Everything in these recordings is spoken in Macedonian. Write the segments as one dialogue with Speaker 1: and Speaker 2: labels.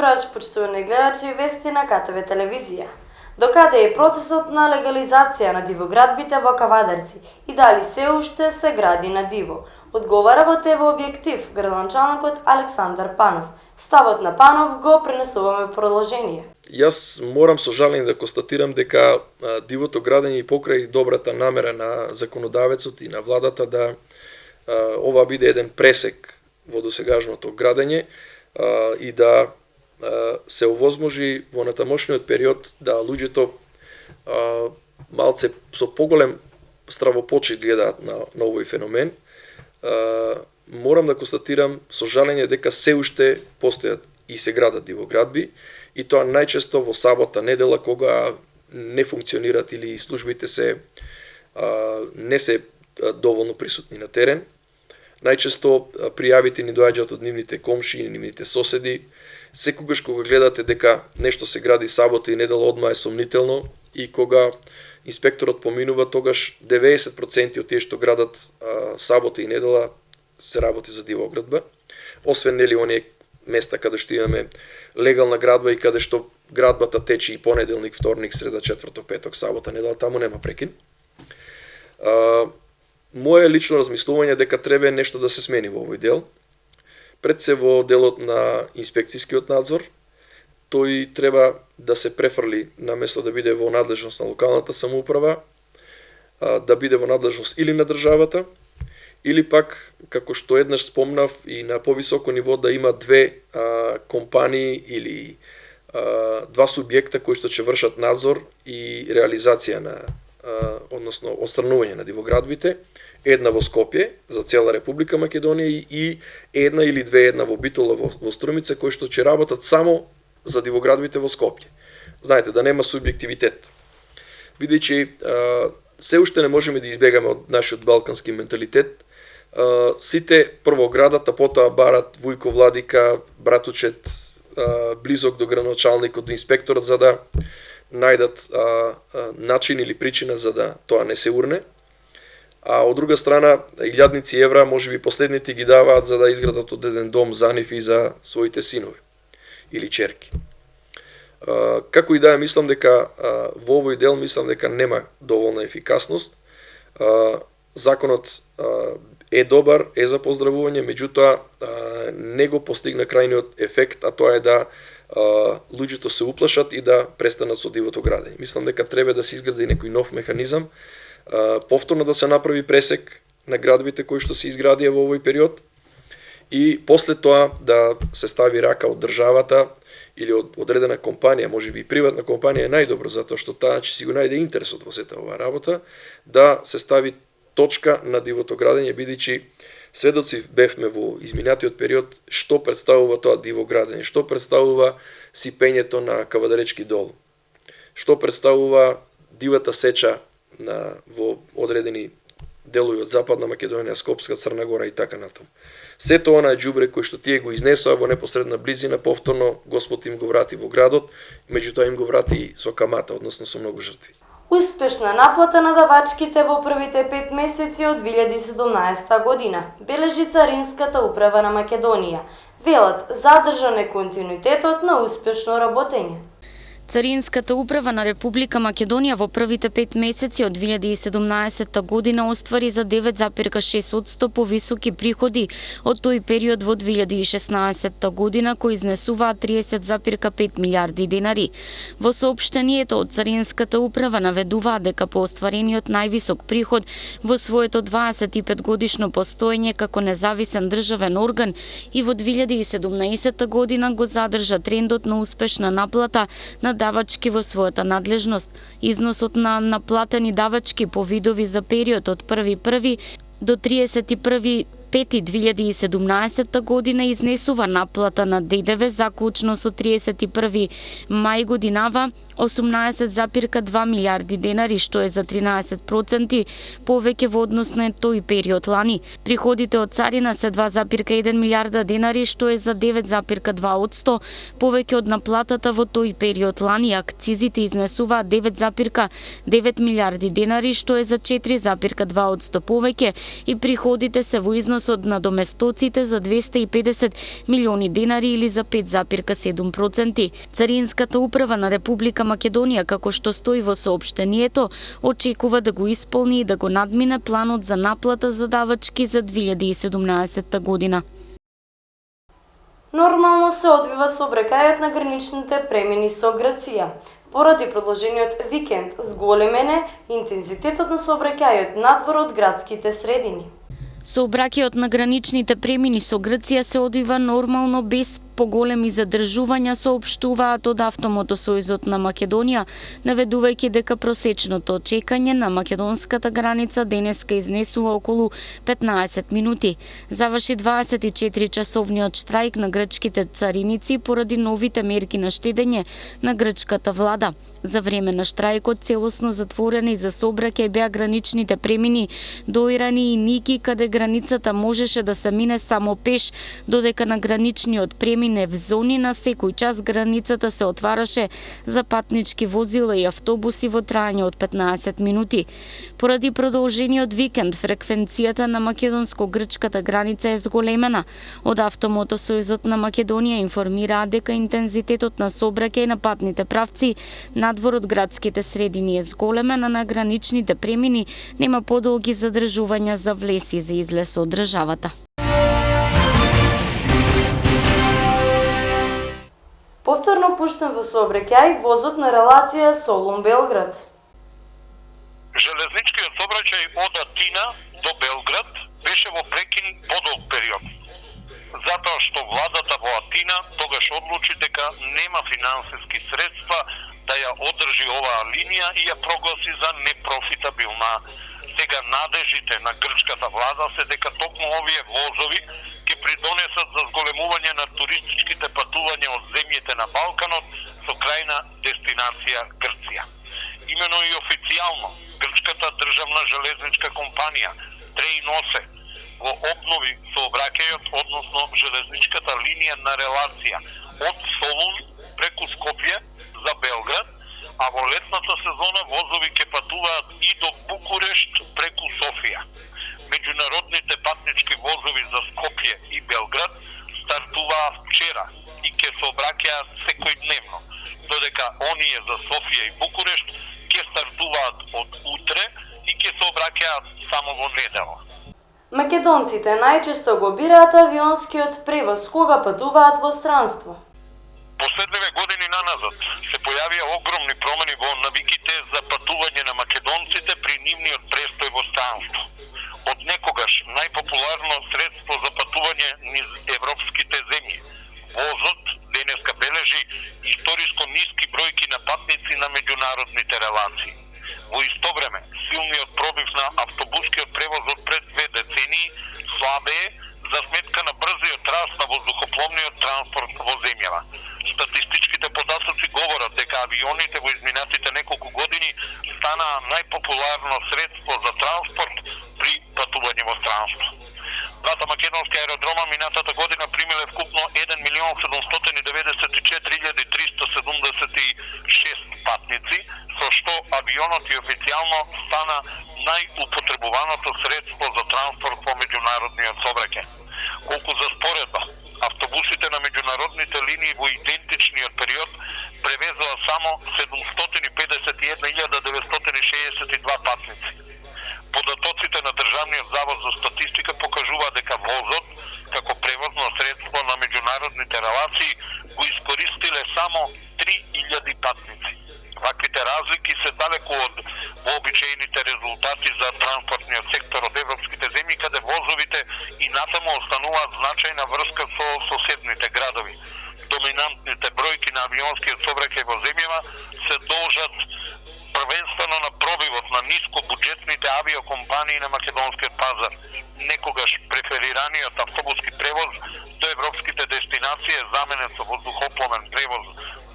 Speaker 1: вечер, почитувани гледачи, вести на КТВ телевизија. Докаде е процесот на легализација на дивоградбите во Кавадарци и дали се уште се гради на диво? Одговара во ТВ Објектив градоначалникот Александар Панов. Ставот на Панов го пренесуваме продолжение.
Speaker 2: Јас морам со жалење да констатирам дека дивото градење и покрај добрата намера на законодавецот и на владата да ова биде еден пресек во досегашното градење и да се овозможи во натамошниот период да луѓето малце со поголем стравопочит гледаат на овој феномен. Морам да констатирам со жалење дека се уште постојат и се градат дивоградби, и тоа најчесто во сабота, недела, кога не функционираат или службите не се доволно присутни на терен. Најчесто пријавите ни доаѓаат од нивните комши и нивните соседи. Секогаш кога гледате дека нешто се гради сабота и недела, одма е сомнително, и кога инспекторот поминува, тогаш 90% од тие што градат сабота и недела се работи за дивоградба. Освен нели оние места каде што имаме легална градба и каде што градбата тече и понеделник, вторник, среда, четврток, петок, сабота, недела, таму нема прекин. Моје лично размислување дека треба нешто да се смени во овој дел. Пред се во делот на инспекцијскиот надзор, тој треба да се префрли наместо да биде во надлежност на локалната самоуправа, да биде во надлежност или на државата, или пак, како што еднаш спомнав, и на повисоко ниво да има две компании или два субјекта кои што ќе вршат надзор и реализација на односно отстранување на дивоградбите, една во Скопје за цела Република Македонија и една или две во Битола во Струмица, кои што ќе работат само за дивоградбите во Скопје. Знаете, да нема субјективитет. Бидејќи се уште не можеме да избегаме од нашиот балкански менталитет. Сите прво градат, а потоа барат вујко владика, братучет, близок до градоначалникот, до инспекторот, за да најдат начин или причина за да тоа не се урне. А од друга страна, илјадници евра можеби последните ги даваат за да изградат од еден дом за нив и за своите синови или черки. Како и да е, мислам дека во овој дел нема доволна ефикасност. Законот е добар, е за поздравување, меѓутоа не го постигна крајниот ефект, а тоа е да луѓето се уплашат и да престанат со дивото градење. Мислам дека треба да се изгради некој нов механизам, повторно да се направи пресек на градбите кои што се изградија во овој период и после тоа да се стави рака од државата или од одредена компанија, можеби и приватна компанија е најдобро, затоа што таа ќе си го најде интересот во сета оваа работа, да се стави точка на дивото градење, бидејќи сведоци бевме во изминатиот период што представува тоа диво градење, што представува сипењето на Кавадаречки дол, што представува дивата сеча во одредени делови од Западна Македонија, Скопска, Црна Гора и така натаму. Сето она е џубре кој што тие го изнесоа во непосредна близина, повторно Господ им го врати во градот, меѓутоа им го врати со камата, односно со многу жртви.
Speaker 1: Успешна наплата на давачките во првите 5 месеци од 2017 година, бележи Царинската управа на Македонија. Велат, задржан е континуитетот на успешно работење.
Speaker 3: Царинската управа на Република Македонија во првите 5 месеци од 2017 година оствари за 9,6% повисоки приходи од тој период во 2016 година, кои изнесуваат 30,5 милиарди денари. Во соопштението од Царинската управа наведуваат дека по остварениот највисок приход во своето 25 годишно постоење како независен државен орган и во 2017 година го задржа трендот на успешна наплата на давачки во својата надлежност. Износот на наплатени давачки по видови за период од 1.1. до 31.5.2017 година изнесува наплата на ДДВ заклучно со 31. мај годинава 18,2 милиарди денари, што е за 13% повеќе во однос на тој период лани. Приходите од царина се 2,1 милиарда денари, што е за 9,2% повеќе од наплатата во тој период лани. Акцизите изнесуваат 9,9 милиарди денари, што е за 4,2% повеќе и приходите се во износ од надоместоците за 250 милиони денари или за 5,7%. Царинската управа на Република Македонија, како што стои во соопштението, очекува да го исполни и да го надмине планот за наплата за давачки за 2017 година.
Speaker 1: Нормално се одвива сообраќајот на граничните премини со Грција. Поради продолжениот викенд, зголемене интензитетот на сообраќајот надвор од градските средини.
Speaker 3: Сообраќајот на граничните премини со Грција се одвива нормално без поголеми задржувања, соопштуваат од Автомотосојузот на Македонија, наведувајќи дека просечното чекање на македонската граница денеска изнесува околу 15 минути. Заврши 24-часовниот штрајк на грчките цариници поради новите мерки на штедење на грчката влада. За време на штрајкот целосно затворени за сообраќај беа граничните премини до Ирани и Ники, каде границата можеше да се мине само пеш, додека на граничниот премин в зони на секој час границата се отвараше за патнички возила и автобуси во трајање од 15 минути. Поради продолжениот викенд, фреквенцијата на македонско-грчката граница е зголемена. Од Автомотосојузот на Македонија информираат дека интензитетот на сообраќај на патните правци надвор од градските средини е зголемен, а на граничните премини нема подолги задржувања за влез и за излез од државата.
Speaker 1: Повторно пуштен во сообраќај возот на релација Солун-Белград.
Speaker 4: Железничкиот сообраќај од Атина до Белград беше во прекин подолг период, затоа што владата во Атина тогаш одлучи дека нема финансиски средства да ја одржи оваа линија и ја прогласи за непрофитабилна. Сега надежите на грчката влада се дека токму овие возови ќе придонесат за зголемување на туристичките патувања од земјите на Балканот со крајна дестинација Грција. Имено и официјално грчката државна железничка компанија Трејносе го обнови сообраќајот, односно железничката линија на релација од Солун преку Скопје за Белград, а во летната сезона возови ќе патуваат и до Букурешт преку Софија. Меѓународните патнички возови за Скопје и Белград стартуваа вчера и ќе сообраќаат секојдневно, додека оние за Софија и Букурешт ќе стартуваат од утре и ќе сообраќаат само во недела.
Speaker 1: Македонците најчесто го бираат авионскиот превоз кога патуваат во странство.
Speaker 4: Последниве години наназад се појавија огромни промени во навиките за патување на македонците при нивниот престој во странство. Од некогаш најпопуларно средство за патување низ европските земји, возот денеска бележи историско ниски бројки на патници на меѓународните релации. Во исто време, силниот пробив на автобускиот превоз од пред 2 децении слабее за сметка на брзиот раст на воздухопловниот транспорт во земјава. Статистичките податоци говорат дека авионите во изминатите неколку години станаа најпопуларно средство за транспорт при патување во странство. Двата македонски аеродрома минатата година примиле вкупно 1.704.376 патници, со што авионот и официјално стана најупотребуваното средство за транспорт по меѓународниот сообраќај. Колку за споредба, автобусите на меѓународните линии во идентичниот период превезоа само 751.962 патници. Податоците на Државниот завод за статистика покажуваат дека возот, како превозно средство на меѓународните релации, го искористиле само 3000 патници. Ваквите разлики се далеку од вообичаените резултати за транспортниот сектор од европските земји, каде возовите и натаму остануваат значајна врска со соседните градови. Доминантните бројки на авионскиот сообраќај во земјава се должат првенствено на пробивот на нискобуџетните авиокомпании на македонскиот пазар. Некогаш преферираниот автобуски превоз до европските дестинации е заменет со воздухопловен превоз,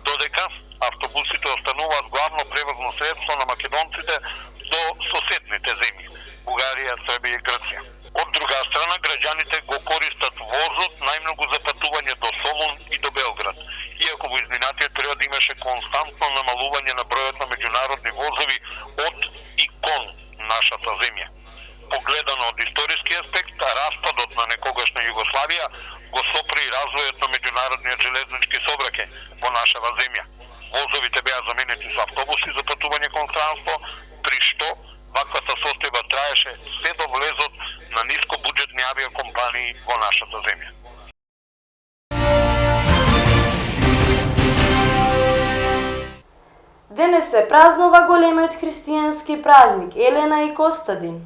Speaker 4: додека автобусите остануваат во изминатиот период имаше константно намалување на бројот на меѓународни возови од и кон нашата земја. Погледано од историски аспект, распадот на некогашна Југославија го сопри развојот на меѓународниот железнички сообраќај во нашава земја. Возовите беа заменети со автобуси за патување кон странство, при што ваквата состојба траеше се до влезот на нискобуџетни авиокомпании во нашата земја.
Speaker 1: Денес се празнува големиот христијански празник Елена и Костадин.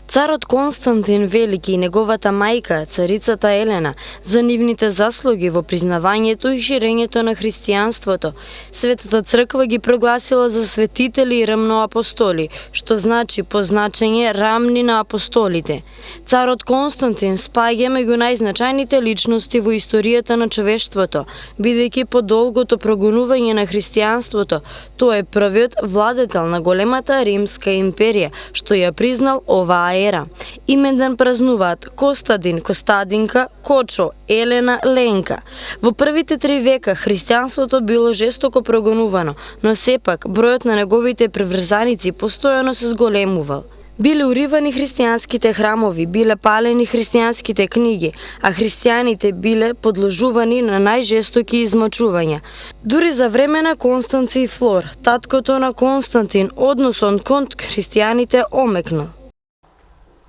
Speaker 5: Царот Константин Велики и неговата мајка, царицата Елена, за нивните заслуги во признавањето и ширењето на христијанството, Светата црква ги прогласила за светители и рамноапостоли, што значи по значење рамни на апостолите. Царот Константин спаѓа меѓу најзначајните личности во историјата на човештвото, бидејќи по долгото прогонување на христијанството, тој е првиот владетел на големата римска империја, што ја признал оваа ера. Именден празнуваат Костадин, Костадинка, Кочо, Елена, Ленка. Во првите 3 века христијанството било жестоко прогонувано, но сепак бројот на неговите приврзаници постојано се зголемувал. Биле уривани христијанските храмови, биле палени христијанските книги, а христијаните биле подложувани на најжестоки измачувања. Дури за време на Констанци и Флор, таткото на Константин, односот кон христијаните омекнал.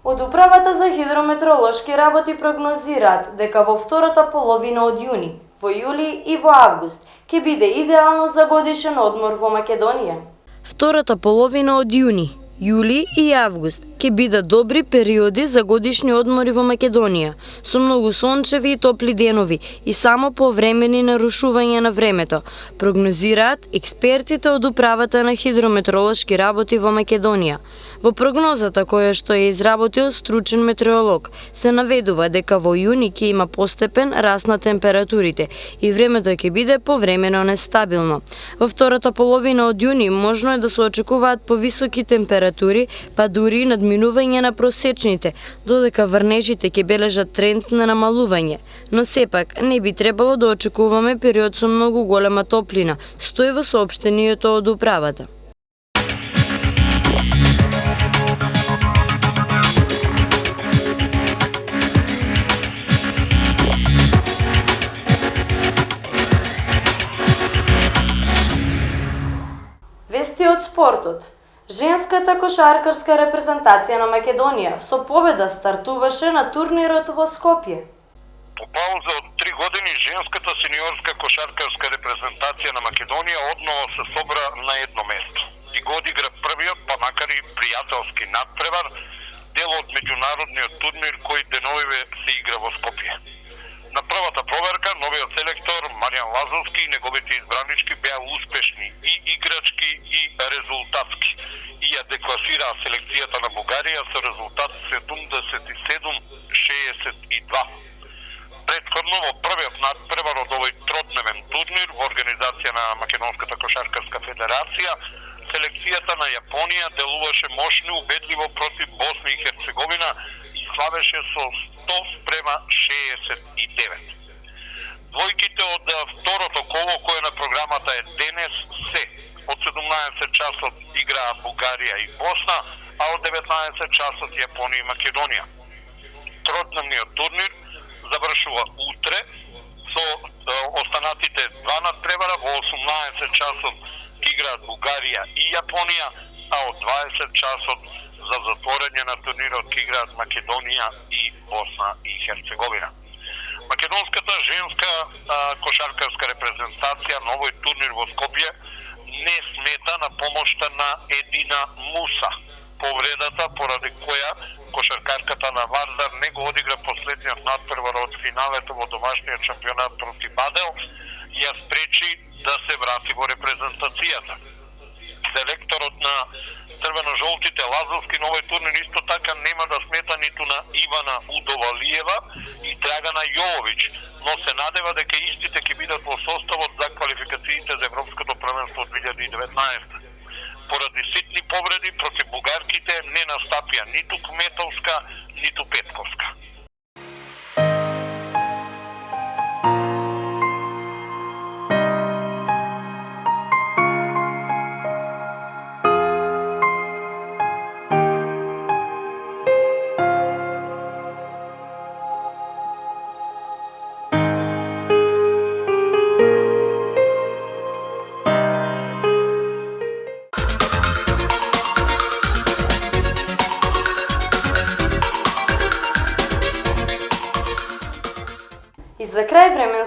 Speaker 1: Од Управата за хидрометеоролошки работи прогнозираат дека во втората половина од јуни, во јули и во август ќе биде идеално за годишен одмор во Македонија.
Speaker 5: Втората половина од јуни, јули и август ќе бидат добри периоди за годишни одмори во Македонија, со многу сончеви и топли денови и само повремени нарушувања на времето, прогнозираат експертите од Управата на хидрометеоролошки работи во Македонија. Во прогнозата која што е изработил стручен метеоролог, се наведува дека во јуни ќе има постепен раст на температурите и времето ќе биде повремено нестабилно. Во втората половина од јуни можно е да се очекуваат повисоки температури, па дури надминување на просечните, додека врнежите ќе бележат тренд на намалување. Но сепак не би требало да очекуваме период со многу голема топлина, стои во соопштението од управата.
Speaker 1: Вести од спортот. Женската кошаркарска репрезентација на Македонија со победа стартуваше на турнирот во Скопје.
Speaker 4: По пауза од 3 години женската сениорска кошаркарска репрезентација на Македонија одново се собра на едно место и го одигра првиот, па макар и пријателски надпревар, дел од меѓународниот турнир кој деновиве се игра во Скопје. На првата проверка новиот селектор Маријан Лазовски и неговите избранички беа успешни и играчки и резултатски и ја декласираа селекцијата на Бугарија со резултат 77-62. Претходно во првиот надпревар од овој тродневен турнир во организација на Македонската кошаркарска федерација, селекцијата на Јапонија делуваше мощно и убедливо против Босна и Херцеговина и славеше со 100-69. Двојките од второто коло кое на програмата е денес се од 17 часот играат Бугарија и Босна, а од 19 часот Јапонија и Македонија. Тродневниот турнир завршува утре со останатите 2 надпревара. Во 18 часот играат Бугарија и Јапонија, а од 20 часот за затворање на турнирот играат Македонија и Босна и Херцеговина. Македонската женска кошаркарска репрезентација на овој турнир во Скопје не смета на помошта на Едина Муса, повредата поради која кошаркарката на Вардар не го одигра последниот надпревар од финалето во домашниот шампионат против Бадел, ја спречи да се врати во репрезентацијата. Селекторот на црвено-жолтите Лазовски на овој турнир исто така нема да смета ниту на Ивана Удовалиева и Драгана Јововиќ, но се надева дека истите ќе бидат во составот за квалификациите за Европското првенство 2019. Поради ситни повреди против бугарките не настапија ниту Кметовска, ниту Петковска.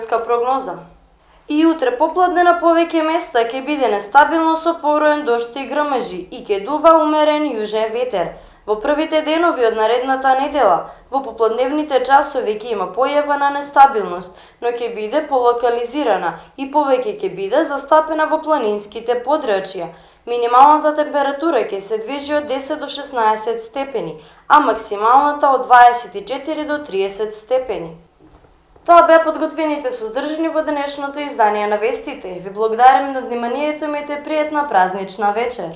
Speaker 1: временска прогноза. И утре попладне на повеќе места ќе биде нестабилно со поброен дожд и грмежи и ќе дува умерен јужен ветер. Во првите денови од наредната недела, во попладневните часови ќе има појава на нестабилност, но ќе биде полокализирана и повеќе ќе биде застапена во планинските подрачја. Минималната температура ќе се движи од 10 до 16 степени, а максималната од 24 до 30 степени. Тоа беа подготвените содржини во денешното издание на вестите. Ви благодарам на вниманието, имајте пријатна празнична вечер.